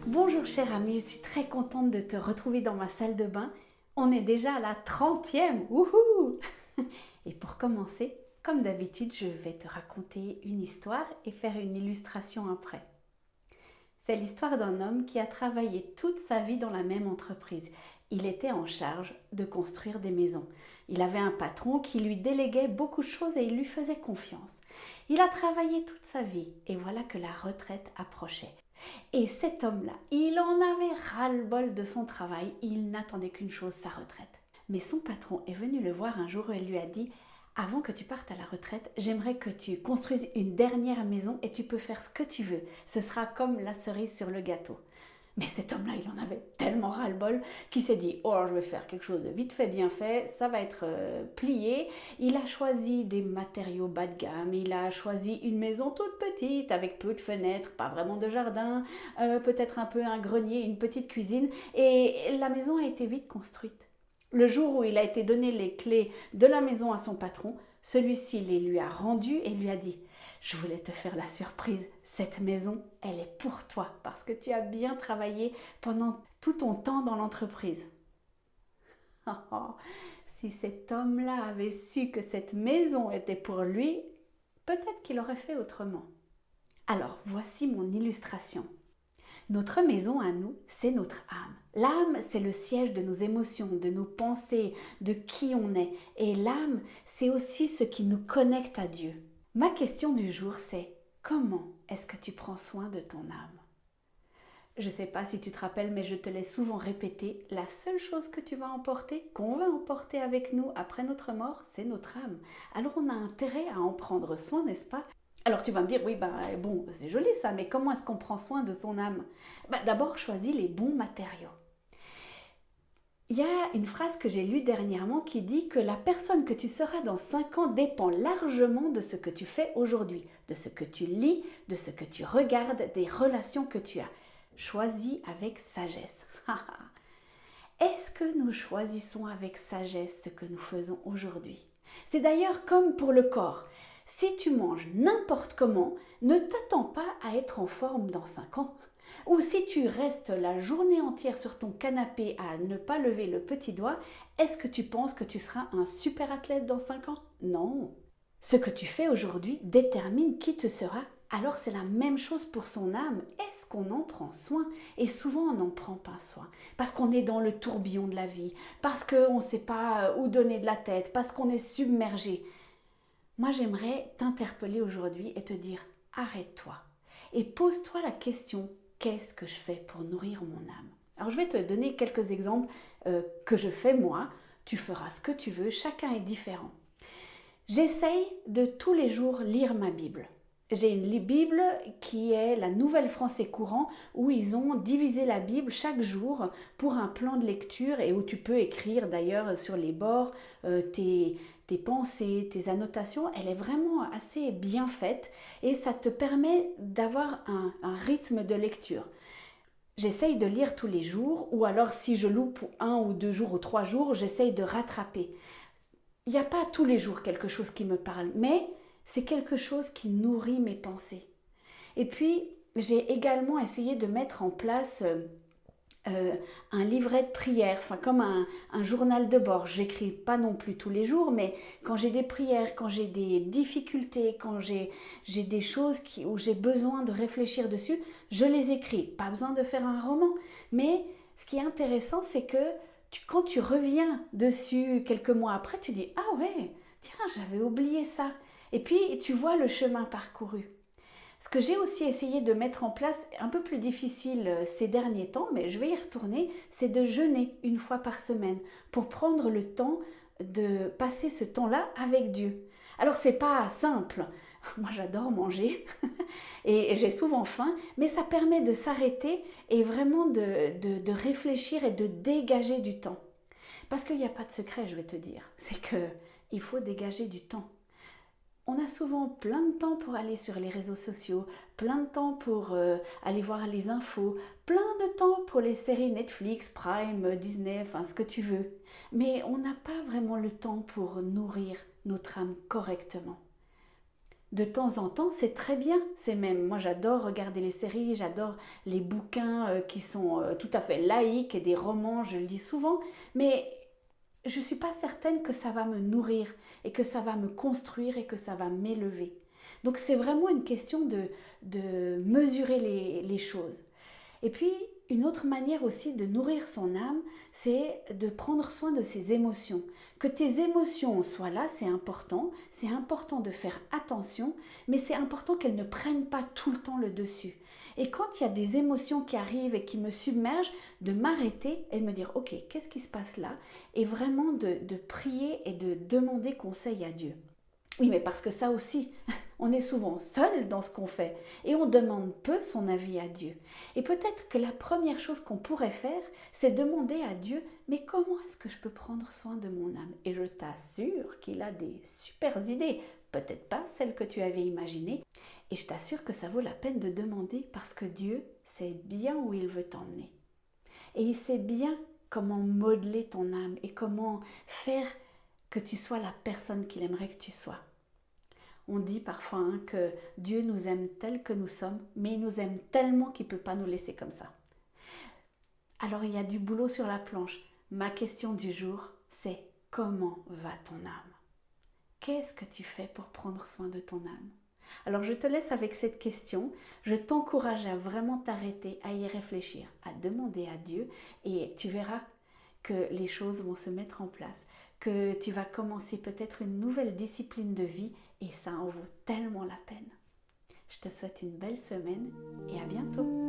Bonjour chère amie, je suis très contente de te retrouver dans ma salle de bain. On est déjà à la 30e, wouhou! Et pour commencer, comme d'habitude, je vais te raconter une histoire et faire une illustration après. C'est l'histoire d'un homme qui a travaillé toute sa vie dans la même entreprise. Il était en charge de construire des maisons. Il avait un patron qui lui déléguait beaucoup de choses et il lui faisait confiance. Il a travaillé toute sa vie et voilà que la retraite approchait. Et cet homme-là, il en avait ras-le-bol de son travail, il n'attendait qu'une chose, sa retraite. Mais son patron est venu le voir un jour et lui a dit « Avant que tu partes à la retraite, j'aimerais que tu construises une dernière maison et tu peux faire ce que tu veux. Ce sera comme la cerise sur le gâteau. » Mais cet homme-là, il en avait tellement ras-le-bol qu'il s'est dit « Oh, je vais faire quelque chose de vite fait, bien fait, ça va être plié. » Il a choisi des matériaux bas de gamme, il a choisi une maison toute petite, avec peu de fenêtres, pas vraiment de jardin, peut-être un peu un grenier, une petite cuisine, et la maison a été vite construite. Le jour où il a été donné les clés de la maison à son patron, celui-ci les lui a rendues et lui a dit « Je voulais te faire la surprise, cette maison, elle est pour toi parce que tu as bien travaillé pendant tout ton temps dans l'entreprise. » Si cet homme-là avait su que cette maison était pour lui, peut-être qu'il aurait fait autrement. Alors, voici mon illustration. Notre maison à nous, c'est notre âme. L'âme, c'est le siège de nos émotions, de nos pensées, de qui on est. Et l'âme, c'est aussi ce qui nous connecte à Dieu. Ma question du jour, c'est comment est-ce que tu prends soin de ton âme? Je ne sais pas si tu te rappelles, mais je te l'ai souvent répété, la seule chose que tu vas emporter, qu'on va emporter avec nous après notre mort, c'est notre âme. Alors on a intérêt à en prendre soin, n'est-ce pas? Alors tu vas me dire, oui, bon, c'est joli ça, mais comment est-ce qu'on prend soin de son âme? D'abord, choisis les bons matériaux. Il y a une phrase que j'ai lue dernièrement qui dit que la personne que tu seras dans 5 ans dépend largement de ce que tu fais aujourd'hui, de ce que tu lis, de ce que tu regardes, des relations que tu as. Choisis avec sagesse. Est-ce que nous choisissons avec sagesse ce que nous faisons aujourd'hui? C'est d'ailleurs comme pour le corps. Si tu manges n'importe comment, ne t'attends pas à être en forme dans 5 ans. Ou si tu restes la journée entière sur ton canapé à ne pas lever le petit doigt, est-ce que tu penses que tu seras un super athlète dans 5 ans? Non. Ce que tu fais aujourd'hui détermine qui tu seras. Alors c'est la même chose pour son âme. Est-ce qu'on en prend soin? Et souvent on n'en prend pas soin. Parce qu'on est dans le tourbillon de la vie. Parce qu'on ne sait pas où donner de la tête. Parce qu'on est submergé. Moi j'aimerais t'interpeller aujourd'hui et te dire arrête-toi. Et pose-toi la question, qu'est-ce que je fais pour nourrir mon âme? Alors je vais te donner quelques exemples que je fais moi. Tu feras ce que tu veux, chacun est différent. J'essaye de tous les jours lire ma Bible. J'ai une Bible qui est la Nouvelle Français Courant où ils ont divisé la Bible chaque jour pour un plan de lecture et où tu peux écrire d'ailleurs sur les bords tes pensées, tes annotations. Elle est vraiment assez bien faite et ça te permet d'avoir un rythme de lecture. J'essaye de lire tous les jours ou alors si je loupe 1 ou 2 jours ou 3 jours, j'essaye de rattraper. Il n'y a pas tous les jours quelque chose qui me parle, mais c'est quelque chose qui nourrit mes pensées. Et puis, j'ai également essayé de mettre en place un livret de prière, enfin comme un journal de bord. J'écris pas non plus tous les jours, mais quand j'ai des prières, quand j'ai des difficultés, quand j'ai des choses où j'ai besoin de réfléchir dessus, je les écris. Pas besoin de faire un roman, mais ce qui est intéressant, c'est que quand tu reviens dessus quelques mois après, tu dis « Ah ouais, tiens, j'avais oublié ça ». Et puis, tu vois le chemin parcouru. Ce que j'ai aussi essayé de mettre en place, un peu plus difficile ces derniers temps, mais je vais y retourner, c'est de jeûner 1 fois par semaine pour prendre le temps de passer ce temps-là avec Dieu. Alors, c'est pas simple. Moi, j'adore manger et j'ai souvent faim, mais ça permet de s'arrêter et vraiment de réfléchir et de dégager du temps. Parce qu'il n'y a pas de secret, je vais te dire. C'est qu'il faut dégager du temps. On a souvent plein de temps pour aller sur les réseaux sociaux, plein de temps pour aller voir les infos, plein de temps pour les séries Netflix, Prime, Disney, enfin ce que tu veux. Mais on n'a pas vraiment le temps pour nourrir notre âme correctement. De temps en temps, c'est très bien. C'est même, moi j'adore regarder les séries, j'adore les bouquins qui sont tout à fait laïques et des romans, je lis souvent, mais je ne suis pas certaine que ça va me nourrir et que ça va me construire et que ça va m'élever. Donc c'est vraiment une question de mesurer les choses. Et puis, une autre manière aussi de nourrir son âme, c'est de prendre soin de ses émotions. Que tes émotions soient là, c'est important de faire attention, mais c'est important qu'elles ne prennent pas tout le temps le dessus. Et quand il y a des émotions qui arrivent et qui me submergent, de m'arrêter et de me dire, ok, qu'est-ce qui se passe là? Et vraiment de prier et de demander conseil à Dieu. Oui, mais parce que ça aussi, on est souvent seul dans ce qu'on fait et on demande peu son avis à Dieu. Et peut-être que la première chose qu'on pourrait faire, c'est demander à Dieu, mais comment est-ce que je peux prendre soin de mon âme? Et je t'assure qu'il a des super idées, peut-être pas celles que tu avais imaginées, et je t'assure que ça vaut la peine de demander parce que Dieu sait bien où il veut t'emmener. Et il sait bien comment modeler ton âme et comment faire que tu sois la personne qu'il aimerait que tu sois. On dit parfois que Dieu nous aime tel que nous sommes, mais il nous aime tellement qu'il ne peut pas nous laisser comme ça. Alors il y a du boulot sur la planche. Ma question du jour, c'est comment va ton âme? Qu'est-ce que tu fais pour prendre soin de ton âme? Alors je te laisse avec cette question. Je t'encourage à vraiment t'arrêter, à y réfléchir, à demander à Dieu et tu verras que les choses vont se mettre en place, que tu vas commencer peut-être une nouvelle discipline de vie et ça en vaut tellement la peine. Je te souhaite une belle semaine et à bientôt.